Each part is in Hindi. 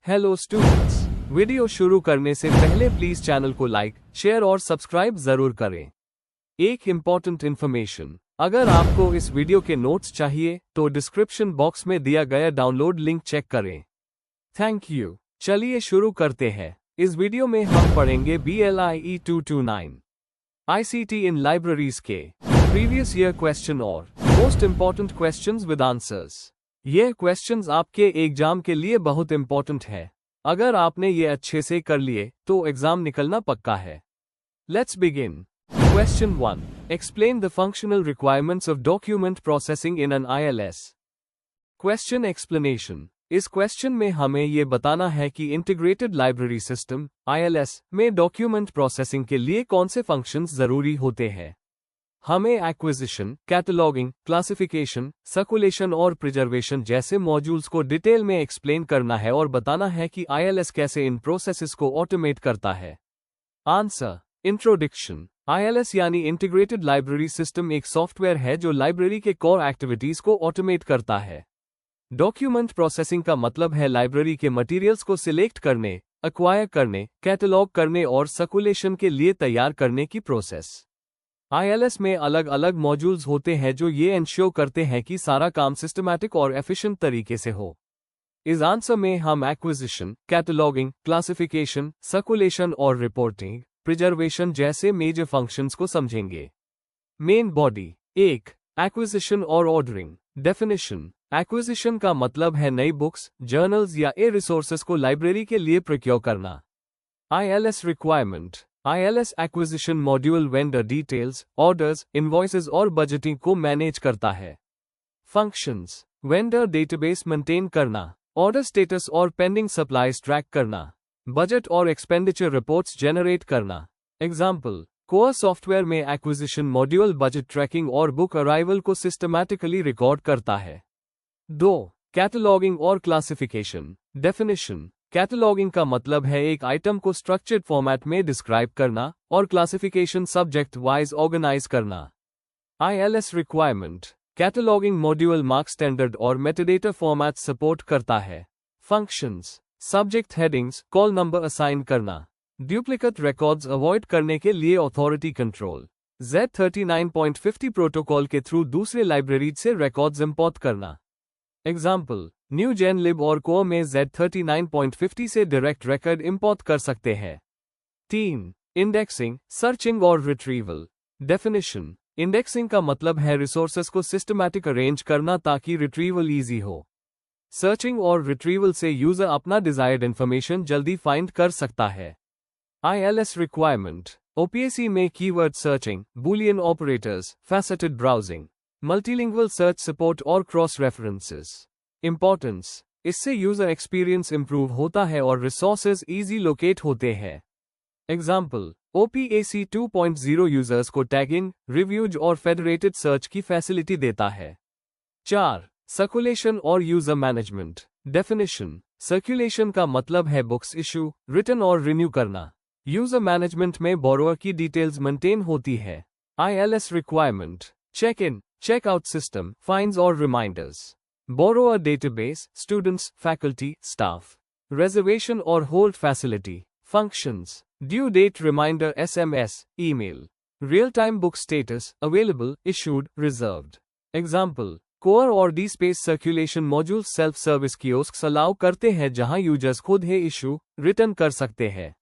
हेलो स्टूडेंट्स, वीडियो शुरू करने से पहले प्लीज चैनल को लाइक, शेयर और सब्सक्राइब जरूर करें। एक इम्पॉर्टेंट इन्फॉर्मेशन, अगर आपको इस वीडियो के नोट्स चाहिए तो डिस्क्रिप्शन बॉक्स में दिया गया डाउनलोड लिंक चेक करें। Thank you. चलिए शुरू करते हैं। इस वीडियो में हम पढ़ेंगे BLIE 229 ICT इन लाइब्रेरीज के प्रीवियस ईयर क्वेश्चन और most important questions with answers. ये क्वेश्चंस आपके एग्जाम के लिए बहुत इंपॉर्टेंट है। अगर आपने ये अच्छे से कर लिए तो एग्जाम निकलना पक्का है। Let's begin. Question 1, explain the functional requirements of document processing in an ILS। Question explanation. इस क्वेश्चन में हमें ये बताना है कि इंटीग्रेटेड लाइब्रेरी सिस्टम ILS में डॉक्यूमेंट प्रोसेसिंग के लिए कौन से फंक्शंस जरूरी होते हैं। हमें एक्विजिशन, कैटलॉगिंग, क्लासिफिकेशन, सर्कुलेशन और प्रिजर्वेशन जैसे मॉड्यूल्स को डिटेल में एक्सप्लेन करना है और बताना है कि ILS कैसे इन प्रोसेसेस को ऑटोमेट करता है। आंसर। इंट्रोडक्शन। ILS यानी इंटीग्रेटेड लाइब्रेरी सिस्टम एक सॉफ्टवेयर है जो लाइब्रेरी के कोर एक्टिविटीज को ऑटोमेट करता है। डॉक्यूमेंट प्रोसेसिंग का मतलब है लाइब्रेरी के मटेरियल्स को सिलेक्ट करने, एक्वायर करने, कैटलॉग करने और सर्कुलेशन के लिए तैयार करने की प्रोसेस। ILS में अलग अलग मॉड्यूल्स होते हैं जो ये इंश्योर करते हैं कि सारा काम सिस्टमैटिक और एफिशिएंट तरीके से हो। इस आंसर में हम एक्विजिशन, कैटलॉगिंग, क्लासिफिकेशन, सर्कुलेशन और रिपोर्टिंग, प्रिजर्वेशन जैसे मेजर फंक्शंस को समझेंगे। Main body. 1. एक्विजिशन और ऑर्डरिंग। डेफिनेशन। एक्विजिशन का मतलब है नई बुक्स, जर्नल्स या रिसोर्सेस को लाइब्रेरी के लिए प्रोक्योर करना। ILS requirement. ILS acquisition module vendor details, orders, invoices और बजटिंग को मैनेज करता है। फंक्शंस। वेंडर डेटाबेस मेंटेन करना, ऑर्डर स्टेटस और पेंडिंग सप्लाईज ट्रैक करना, बजट और एक्सपेंडिचर रिपोर्ट्स जनरेट करना। एग्जाम्पल, कोर सॉफ्टवेयर में एक्विजिशन मॉड्यूल बजट ट्रैकिंग और बुक अराइवल को सिस्टमैटिकली रिकॉर्ड करता है। 2. कैटलॉगिंग और क्लासिफिकेशन। डेफिनेशन। कैटलॉगिंग का मतलब है एक आइटम को स्ट्रक्चर्ड फॉर्मेट में डिस्क्राइब करना और क्लासिफिकेशन सब्जेक्ट वाइज ऑर्गेनाइज करना। ILS requirement. Cataloguing module mark standard और मेटाडेटा फॉर्मेट सपोर्ट करता है। Functions. Subject headings, call number assign करना, डुप्लीकेट रिकॉर्ड्स अवॉइड करने के लिए अथॉरिटी कंट्रोल, Z39.50 प्रोटोकॉल के थ्रू दूसरे लाइब्रेरीज से रिकॉर्ड्स इंपोर्ट करना। एग्जाम्पल, न्यू जेन लिब और कोर में Z39.50 से डायरेक्ट रिकॉर्ड इंपोर्ट कर सकते हैं। 3. इंडेक्सिंग, सर्चिंग और रिट्रीवल। डेफिनेशन। इंडेक्सिंग का मतलब है रिसोर्सेस को सिस्टमैटिक अरेंज करना ताकि रिट्रीवल इजी हो। सर्चिंग और रिट्रीवल से यूजर अपना डिजायर्ड इंफॉर्मेशन जल्दी फाइंड कर सकता है। ILS requirement. OPAC में keyword searching, Boolean operators, faceted browsing, multilingual search support और क्रॉस रेफरेंसेस। इंपॉर्टेंस। इससे यूजर एक्सपीरियंस इंप्रूव होता है और रिसोर्सेज इजी लोकेट होते हैं। एग्जाम्पल, OPAC 2.0 यूजर्स को टैगिंग, रिव्यूज और फेडरेटेड सर्च की फैसिलिटी देता है। 4. सर्कुलेशन और यूजर मैनेजमेंट। डेफिनेशन। सर्कुलेशन का मतलब है बुक्स इशू, रिटर्न और रिन्यू करना। यूजर मैनेजमेंट में बोरोअर की डिटेल्स मेंटेन होती है। ILS requirement. Check in, check out system, fines और reminders, borrower database, students, faculty, staff, reservation और hold facility. Functions. Due date reminder, SMS, email, real time book status, available, issued, reserved. Example, Koha और DSpace circulation module self service kiosk allow करते हैं जहां यूजर्स खुद ही इशू, रिटर्न कर सकते हैं।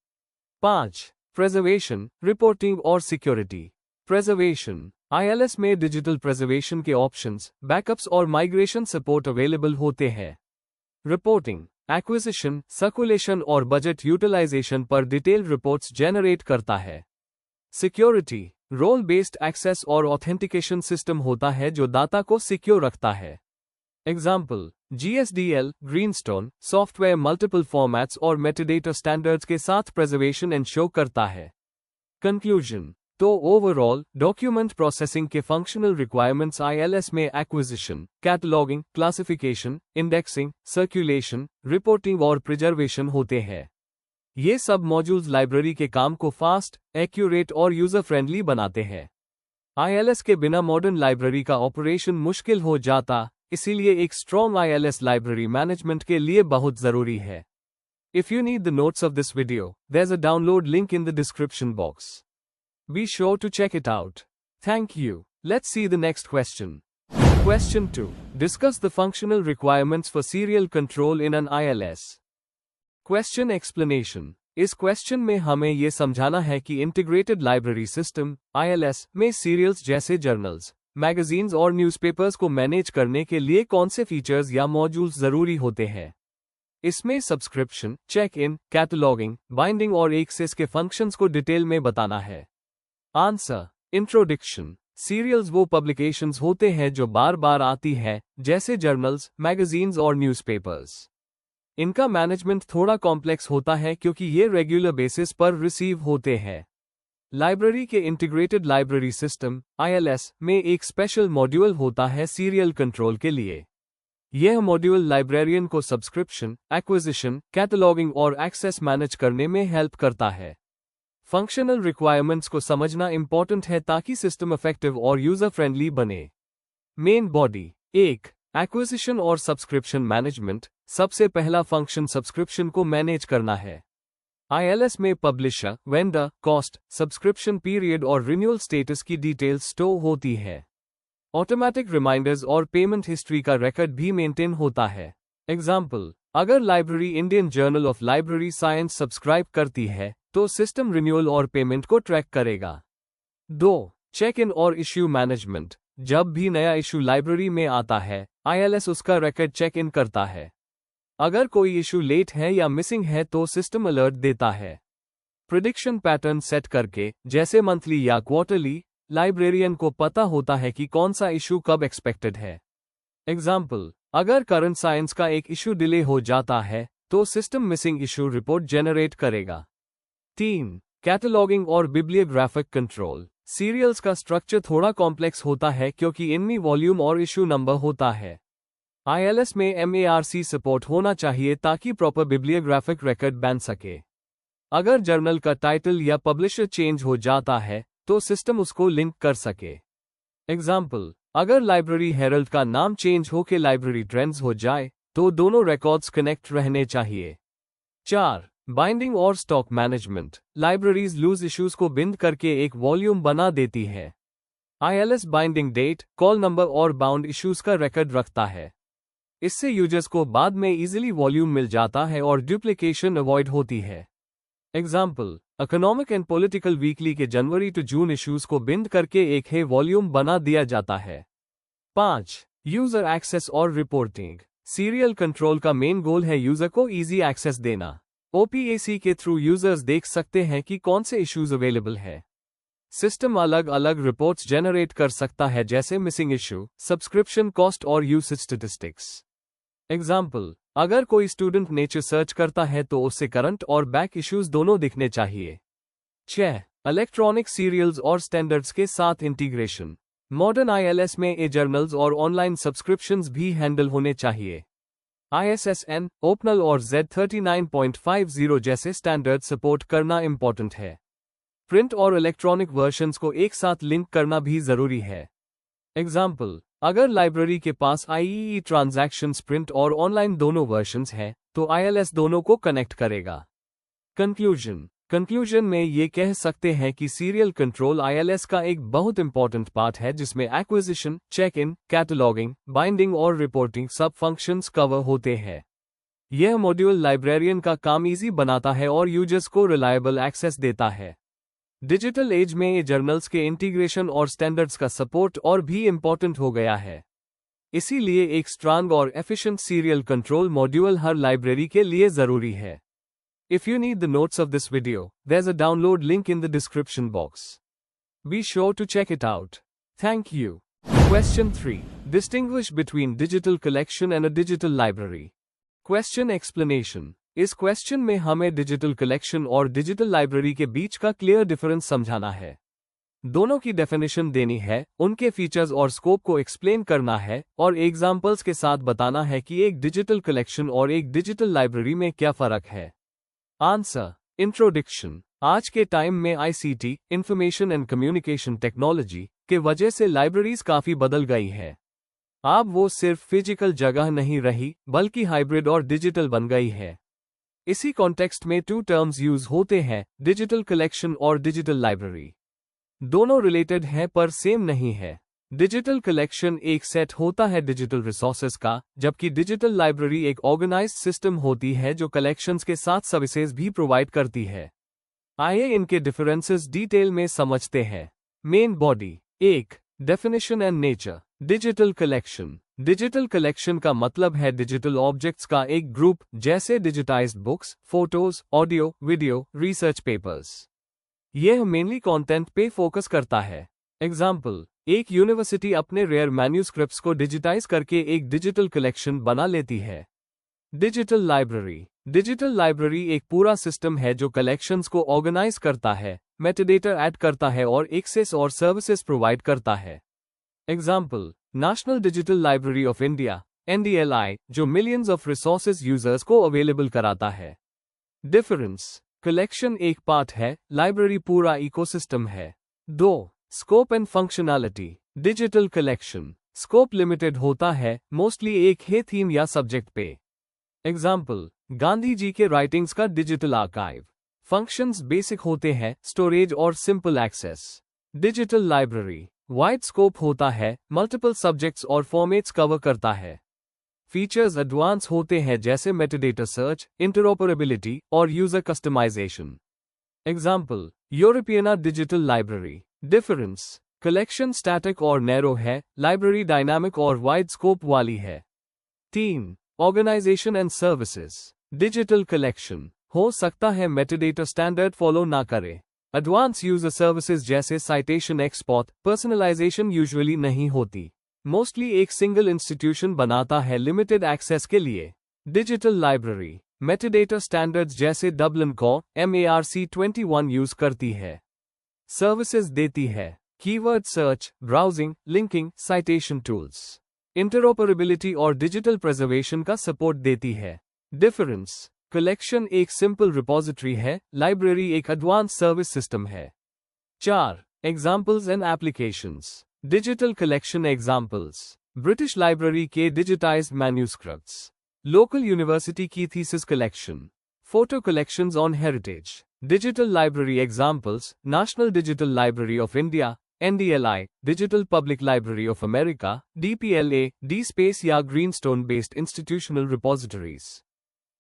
5. प्रिजर्वेशन, रिपोर्टिंग और सिक्योरिटी। प्रिजर्वेशन। ILS में डिजिटल प्रिजर्वेशन के ऑप्शंस, बैकअप्स और माइग्रेशन सपोर्ट अवेलेबल होते हैं। रिपोर्टिंग। एक्विजिशन, सर्कुलेशन और बजट यूटिलाइजेशन पर डिटेल रिपोर्ट्स जनरेट करता है। सिक्योरिटी। रोल बेस्ड एक्सेस और ऑथेंटिकेशन सिस्टम होता है जो डाटा को सिक्योर रखता है। Example, GSDL, Greenstone software multiple formats और मेटाडेटा स्टैंडर्ड्स के साथ प्रिजर्वेशन इंश्योर करता है। कंक्लूजन। तो ओवरऑल डॉक्यूमेंट प्रोसेसिंग के फंक्शनल रिक्वायरमेंट्स ILS में acquisition, cataloguing, classification, indexing, circulation, reporting और प्रिजर्वेशन होते हैं। ये सब मॉड्यूल्स लाइब्रेरी के काम को फास्ट, एक्यूरेट और यूजर फ्रेंडली बनाते हैं। ILS के बिना मॉडर्न लाइब्रेरी का ऑपरेशन मुश्किल हो जाता, इसीलिए एक स्ट्रॉन्ग ILS लाइब्रेरी मैनेजमेंट के लिए बहुत जरूरी है। If you need the notes of this video, there's a download link in the description box. Be sure to check it out. Thank you. Let's see the next question. Question 2. Discuss the functional requirements for serial control in an ILS. Question explanation. इस क्वेश्चन में हमें ये समझाना है कि इंटीग्रेटेड लाइब्रेरी सिस्टम ILS में सीरियल्स जैसे जर्नल्स, मैगजीन्स और न्यूज़पेपर्स को मैनेज करने के लिए कौन से फीचर्स या मॉड्यूल्स जरूरी होते हैं। इसमें subscription, check in, cataloguing, binding और एक्सेस के फंक्शंस को डिटेल में बताना है। आंसर। इंट्रोडक्शन। सीरियल्स वो पब्लिकेशंस होते हैं जो बार बार आती है, जैसे जर्नल्स, मैगजीन्स और न्यूज़पेपर्स। इनका मैनेजमेंट थोड़ा कॉम्प्लेक्स होता है क्योंकि ये रेगुलर बेसिस पर रिसीव होते हैं। लाइब्रेरी के इंटीग्रेटेड लाइब्रेरी सिस्टम ILS में एक स्पेशल मॉड्यूल होता है सीरियल कंट्रोल के लिए। यह मॉड्यूल लाइब्रेरियन को सब्सक्रिप्शन, एक्विजिशन, कैटलॉगिंग और एक्सेस मैनेज करने में हेल्प करता है। फंक्शनल रिक्वायरमेंट्स को समझना इंपॉर्टेंट है ताकि सिस्टम इफेक्टिव और यूजर फ्रेंडली बने। Main body. 1. एक्विजिशन और सब्सक्रिप्शन मैनेजमेंट। सबसे पहला फंक्शन सब्सक्रिप्शन को मैनेज करना है। ILS में publisher, vendor, cost, subscription period और रिन्यूअल स्टेटस की डिटेल्स स्टोर होती है। ऑटोमेटिक रिमाइंडर्स और पेमेंट हिस्ट्री का रिकॉर्ड भी मेंटेन होता है। एग्जाम्पल, अगर library Indian journal of library science subscribe करती है तो सिस्टम रिन्यूअल और पेमेंट को ट्रैक करेगा। 2. चेक इन और इश्यू मैनेजमेंट। जब भी नया इशू लाइब्रेरी में आता है, ILS उसका रिकॉर्ड चेक इन करता है। अगर कोई इशू लेट है या मिसिंग है तो सिस्टम अलर्ट देता है। प्रिडिक्शन पैटर्न सेट करके, जैसे मंथली या क्वार्टरली, लाइब्रेरियन को पता होता है कि कौन सा इशू कब एक्सपेक्टेड है। एग्जाम्पल, अगर करंट साइंस का एक इशू डिले हो जाता है तो system missing issue report generate करेगा। 3. कैटलॉगिंग और बिब्लियोग्राफिक कंट्रोल। सीरियल्स का स्ट्रक्चर थोड़ा कॉम्प्लेक्स होता है क्योंकि इनमें वॉल्यूम और इशू नंबर होता है। ILS में MARC सपोर्ट होना चाहिए ताकि प्रॉपर बिब्लियोग्राफिक रिकॉर्ड बन सके। अगर जर्नल का टाइटल या पब्लिशर चेंज हो जाता है तो सिस्टम उसको लिंक कर सके। एग्जाम्पल, अगर लाइब्रेरी हेरल्ड का नाम चेंज हो के लाइब्रेरी ट्रेंड्स हो जाए तो दोनों रिकॉर्ड्स कनेक्ट रहने चाहिए। 4. बाइंडिंग और stock management. Libraries loose issues को बिंद करके एक वॉल्यूम बना देती है। ILS binding date, call number और बाउंड इश्यूज का रिकॉर्ड रखता है। इससे यूजर्स को बाद में इजीली वॉल्यूम मिल जाता है और डुप्लीकेशन अवॉइड होती है। Example, economic and political weekly के जनवरी टू जून इश्यूज को बिंद करके एक है वॉल्यूम बना दिया जाता है। 5. यूजर एक्सेस और रिपोर्टिंग। सीरियल कंट्रोल का मेन गोल है यूजर को इजी एक्सेस देना। OPAC के थ्रू यूजर्स देख सकते हैं कि कौन से इश्यूज अवेलेबल है। सिस्टम अलग अलग रिपोर्ट्स जनरेट कर सकता है जैसे मिसिंग इशू, सब्सक्रिप्शन कॉस्ट और यूसेज स्टैटिस्टिक्स। एग्जाम्पल, अगर कोई स्टूडेंट नेचर सर्च करता है तो उससे करंट और बैक इश्यूज दोनों दिखने चाहिए। 6. इलेक्ट्रॉनिक सीरियल्स और स्टैंडर्ड्स के साथ इंटीग्रेशन। मॉडर्न ILS में जर्नल्स और ऑनलाइन सब्सक्रिप्शंस भी हैंडल होने चाहिए। ISSN, ओपनल और Z39.50 जैसे स्टैंडर्ड सपोर्ट करना इंपॉर्टेंट है। प्रिंट और इलेक्ट्रॉनिक वर्जन्स को एक साथ लिंक करना भी जरूरी है। एग्जाम्पल, अगर लाइब्रेरी के पास IEE ट्रांजैक्शंस प्रिंट और ऑनलाइन दोनों वर्जन्स हैं तो ILS दोनों को कनेक्ट करेगा। कंक्लूजन में ये कह सकते हैं कि सीरियल कंट्रोल ILS का एक बहुत इंपॉर्टेंट पार्ट है जिसमें acquisition, check in, cataloguing, binding और रिपोर्टिंग सब फंक्शंस कवर होते हैं। यह मॉड्यूल लाइब्रेरियन का काम इजी बनाता है और यूजर्स को रिलायबल एक्सेस देता है। डिजिटल एज में ये जर्नल्स के इंटीग्रेशन और स्टैंडर्ड्स का सपोर्ट और भी इंपॉर्टेंट हो गया है। इसीलिए एक स्ट्रांग और एफिशिएंट सीरियल कंट्रोल मॉड्यूल हर लाइब्रेरी के लिए जरूरी है। If you need the notes of this video, there's a download link in the description box. Be sure to check it out. Thank you. Question 3. Distinguish between digital collection and a digital library. Question explanation. इस क्वेश्चन में हमें डिजिटल कलेक्शन और डिजिटल लाइब्रेरी के बीच का क्लियर डिफरेंस समझाना है। दोनों की डेफिनेशन देनी है, उनके फीचर्स और स्कोप को एक्सप्लेन करना है और एग्जाम्पल्स के साथ बताना है कि एक डिजिटल कलेक्शन और एक डिजिटल लाइब्रेरी में क्या फर्क है। आंसर। इंट्रोडक्शन। आज के टाइम में ICT, information and communication technology के वजह से लाइब्रेरीज काफी बदल गई है। अब वो सिर्फ फिजिकल जगह नहीं रही बल्कि हाइब्रिड और डिजिटल बन गई है। इसी कॉन्टेक्स्ट में 2 टर्म्स यूज होते हैं, डिजिटल कलेक्शन और डिजिटल लाइब्रेरी। दोनों रिलेटेड हैं पर सेम नहीं है। डिजिटल कलेक्शन एक सेट होता है डिजिटल रिसोर्सेज का, जबकि डिजिटल लाइब्रेरी एक ऑर्गेनाइज्ड सिस्टम होती है जो कलेक्शंस के साथ सर्विसेज भी प्रोवाइड करती है। आइए इनके डिफरेंसेस डिटेल में समझते हैं। Main body. 1. Definition and nature. Digital collection. Digital collection का मतलब है डिजिटल ऑब्जेक्ट्स का एक ग्रुप, जैसे digitised books, photos, audio, video, research papers. यह मेनली कंटेंट पे फोकस करता है। एग्जाम्पल, एक यूनिवर्सिटी अपने रेयर मैन्यूस्क्रिप्ट्स को डिजिटाइज करके एक डिजिटल कलेक्शन बना लेती है। Digital library. डिजिटल लाइब्रेरी एक पूरा सिस्टम है जो कलेक्शंस को ऑर्गेनाइज करता है, मेटाडेटा ऐड करता है और एक्सेस और सर्विसेज प्रोवाइड करता है। Example, national digital library of India (NDLI), जो मिलियंस ऑफ रिसोर्सेज यूजर्स को अवेलेबल कराता है। डिफरेंस। कलेक्शन एक पार्ट है, लाइब्रेरी पूरा इकोसिस्टम है। 2. Scope and functionality. Digital collection scope limited होता है, मोस्टली एक ही थीम या सब्जेक्ट पे। एग्जाम्पल, गांधी जी के राइटिंग्स का डिजिटल आर्काइव। फंक्शंस बेसिक होते हैं, स्टोरेज और simple access. Digital library wide scope होता है, मल्टीपल सब्जेक्ट्स और फॉर्मेट्स कवर करता है। फीचर्स एडवांस होते हैं जैसे मेटाडेटा सर्च, इंटरऑपरेबिलिटी और user customization. Example, Europeana digital library. Difference. Collection static और नैरो है, लाइब्रेरी डायनामिक और वाइड स्कोप वाली है। 3. Organization and services. Digital collection हो सकता है मेटाडेटा स्टैंडर्ड फॉलो ना करे। एडवांस यूजर सर्विसेज जैसे साइटेशन एक्सपोर्ट, पर्सनलाइजेशन यूजुअली नहीं होती। मोस्टली एक सिंगल इंस्टीट्यूशन बनाता है लिमिटेड एक्सेस के लिए। डिजिटल लाइब्रेरी मेटाडेटा स्टैंडर्ड्स जैसे डबलिन को MARC21 यूज करती है। सर्विसेज देती है, keyword search, browsing, linking, citation tools. Interoperability और डिजिटल प्रिजर्वेशन का सपोर्ट देती है। डिफरेंस। कलेक्शन एक सिंपल रिपोजिटरी है, लाइब्रेरी एक एडवांस सर्विस सिस्टम है। 4. Examples and applications. Digital collection examples. British library के डिजिटाइज्ड मैन्यूस्क्रिप्ट्स। लोकल यूनिवर्सिटी की thesis collection. Photo collections on heritage. Digital library examples, national digital library of India (NDLI), digital public library of America (DPLA), DSpace या Greenstone based institutional repositories.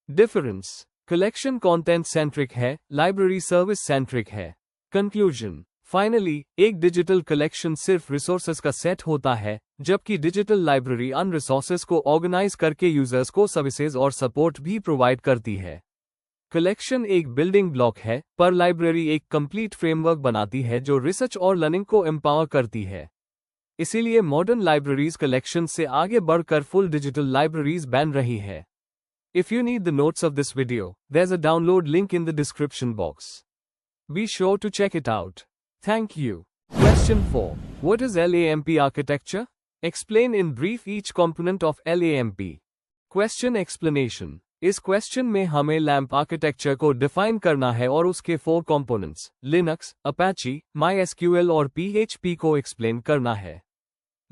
Difference. Collection content centric है, लाइब्रेरी सर्विस सेंट्रिक है। कंक्लूजन। फाइनली, एक डिजिटल कलेक्शन सिर्फ रिसोर्सेज का सेट होता है, जबकि डिजिटल लाइब्रेरी अन रिसोर्सेज को ऑर्गेनाइज करके यूजर्स को सर्विसेज और सपोर्ट भी प्रोवाइड करती है। कलेक्शन एक बिल्डिंग ब्लॉक है, पर लाइब्रेरी एक कंप्लीट फ्रेमवर्क बनाती है जो रिसर्च और लर्निंग को एम्पावर करती है। इसीलिए मॉडर्न लाइब्रेरीज कलेक्शन से आगे बढ़कर फुल डिजिटल लाइब्रेरीज बन रही है। If you need the notes of this video, there's a download link in the description box. Be sure to check it out. Thank you. Question 4. What is LAMP architecture? Explain in brief each component of LAMP. Question explanation. इस क्वेश्चन में हमें LAMP आर्किटेक्चर को डिफाइन करना है और उसके 4 कंपोनेंट्स लिनक्स, अपाची, MySQL और PHP को एक्सप्लेन करना है।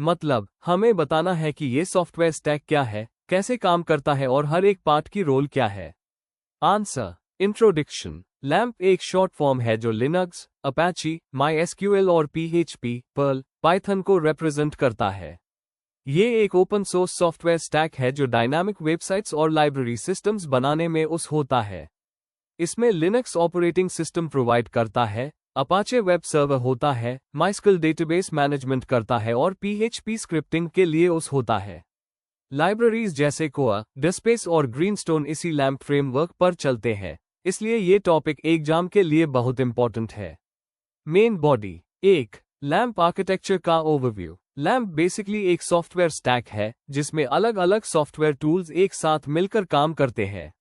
मतलब, हमें बताना है कि ये सॉफ्टवेयर स्टैक क्या है, कैसे काम करता है और हर एक पार्ट की रोल क्या है। आंसर। इंट्रोडक्शन। लैम्प एक शॉर्ट फॉर्म है जो लिनक्स, अपाची, MySQL और PHP, पर्ल, पाइथन को रिप्रेजेंट करता है। ये एक ओपन सोर्स सॉफ्टवेयर स्टैक है जो डायनामिक वेबसाइट्स और लाइब्रेरी सिस्टम्स बनाने में होता है। इसमें लिनक्स ऑपरेटिंग सिस्टम प्रोवाइड करता है, अपाचे वेब सर्वर होता है, MySQL डेटाबेस मैनेजमेंट करता है और PHP स्क्रिप्टिंग के लिए होता है। लाइब्रेरीज जैसे कोआ, डिस्पेस और ग्रीनस्टोन इसी लैम्प फ्रेमवर्क पर चलते हैं, इसलिए ये टॉपिक एग्जाम के लिए बहुत इंपॉर्टेंट है। Main body. 1. लैम्प आर्किटेक्चर का ओवरव्यू। लैम्प बेसिकली एक सॉफ्टवेयर स्टैक है जिसमें अलग अलग सॉफ्टवेयर टूल्स एक साथ मिलकर काम करते हैं।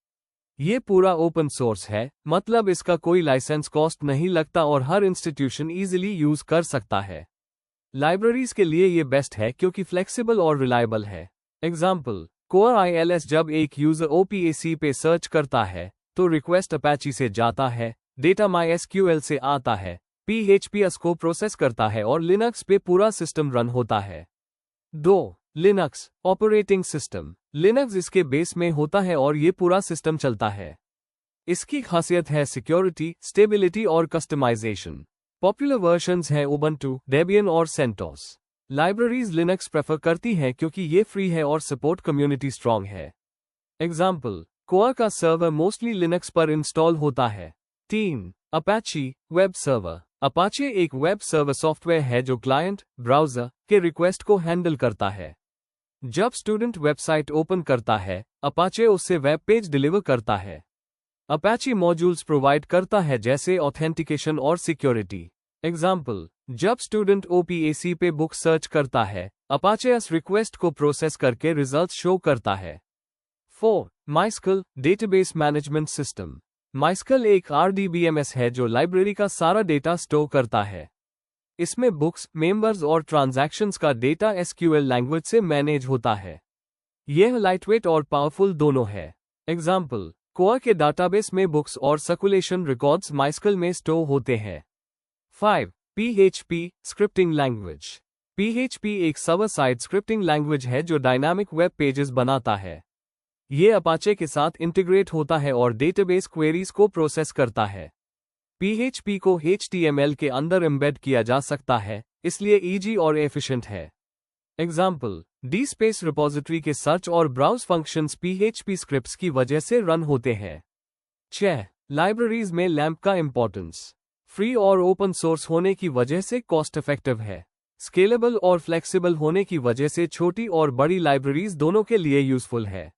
ये पूरा ओपन सोर्स है, मतलब इसका कोई लाइसेंस कॉस्ट नहीं लगता और हर इंस्टीट्यूशन इजीली यूज कर सकता है। लाइब्रेरीज के लिए ये बेस्ट है क्योंकि फ्लेक्सिबल और रिलायबल है। एग्जाम्पल, कोआ ILS जब एक यूजर OPAC पे सर्च करता है तो रिक्वेस्ट अपाची से जाता है, डेटा MySQL से आता है, PHP उसको प्रोसेस करता है और लिनक्स पे पूरा सिस्टम रन होता है। 2. Linux operating system. लिनक्स इसके बेस में होता है और ये पूरा सिस्टम चलता है। इसकी खासियत है सिक्योरिटी, स्टेबिलिटी और कस्टमाइजेशन। पॉपुलर वर्जन्स हैं उबंटू, डेबियन और सेंटोस। लाइब्रेरीज लिनक्स प्रेफर करती हैं क्योंकि ये फ्री है और सपोर्ट कम्युनिटी स्ट्रॉन्ग है। एग्जाम्पल, कोआ का सर्वर मोस्टली लिनक्स पर इंस्टॉल होता है। 3. Apache web server. अपाचे एक वेब सर्वर सॉफ्टवेयर है जो क्लाइंट, ब्राउज़र के रिक्वेस्ट को हैंडल करता है। जब स्टूडेंट वेबसाइट ओपन करता है, अपाचे उससे वेब पेज डिलीवर करता है। अपाची मॉड्यूल्स प्रोवाइड करता है जैसे ऑथेंटिकेशन और सिक्योरिटी। एग्जाम्पल, जब स्टूडेंट ओपीएसी पे बुक सर्च करता है, अपाचे इस रिक्वेस्ट को प्रोसेस करके रिजल्ट शो करता है। 4. MySQL database management system. MySQL एक RDBMS है जो लाइब्रेरी का सारा डेटा स्टोर करता है। इसमें बुक्स, मेंबर्स और ट्रांजैक्शंस का डेटा SQL लैंग्वेज से मैनेज होता है। यह लाइटवेट और पावरफुल दोनों है। एग्जाम्पल, कोआ के डाटाबेस में बुक्स और सर्कुलेशन रिकॉर्ड्स माइस्कल में स्टोर होते हैं। 5. PHP scripting language. PHP एक सर्वर साइड स्क्रिप्टिंग लैंग्वेज है जो डायनामिक वेब पेजेस बनाता है। ये अपाचे के साथ इंटीग्रेट होता है और डेटाबेस क्वेरीज को प्रोसेस करता है। PHP को HTML के अंदर एम्बेड किया जा सकता है, इसलिए ईजी और एफिशिएंट है। एग्जाम्पल, DSpace रिपोजिटरी के सर्च और ब्राउज फंक्शंस PHP स्क्रिप्ट्स की वजह से रन होते हैं। 6. लाइब्रेरीज में लैम्प का इंपॉर्टेंस। फ्री और ओपन सोर्स होने की वजह से कॉस्ट इफेक्टिव है। स्केलेबल और फ्लेक्सिबल होने की वजह से छोटी और बड़ी लाइब्रेरीज दोनों के लिए यूजफुल है।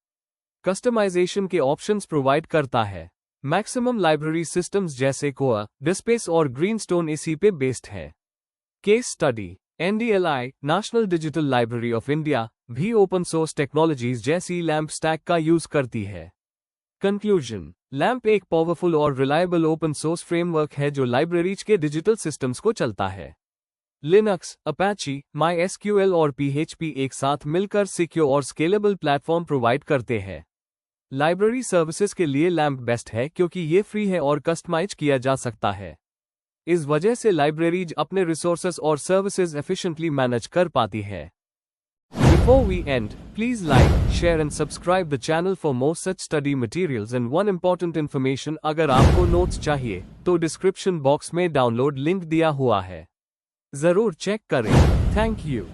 कस्टमाइजेशन के ऑप्शंस प्रोवाइड करता है। मैक्सिमम लाइब्रेरी सिस्टम्स जैसे कोआ, DSpace और ग्रीनस्टोन इसी पे बेस्ड है। Case study, NDLI national digital library of India भी ओपन सोर्स टेक्नोलॉजीज जैसी लैम्प स्टैक का यूज करती है। कंक्लूजन, लैम्प एक पावरफुल और रिलायबल ओपन सोर्स फ्रेमवर्क है जो लाइब्रेरीज के डिजिटल सिस्टम्स को चलता है। लिनक्स, अपाची, MySQL और PHP एक साथ मिलकर सिक्योर और स्केलेबल प्लेटफॉर्म प्रोवाइड करते हैं। लाइब्रेरी सर्विसेज के लिए लैम्प बेस्ट है क्योंकि ये फ्री है और कस्टमाइज किया जा सकता है। इस वजह से लाइब्रेरीज अपने रिसोर्सेज और सर्विसेज एफिशिएंटली मैनेज कर पाती है। Before we end, please like, share and subscribe the channel for more such study materials and one important information अगर आपको नोट्स चाहिए तो डिस्क्रिप्शन बॉक्स में डाउनलोड लिंक दिया हुआ है, जरूर चेक करें। Thank you.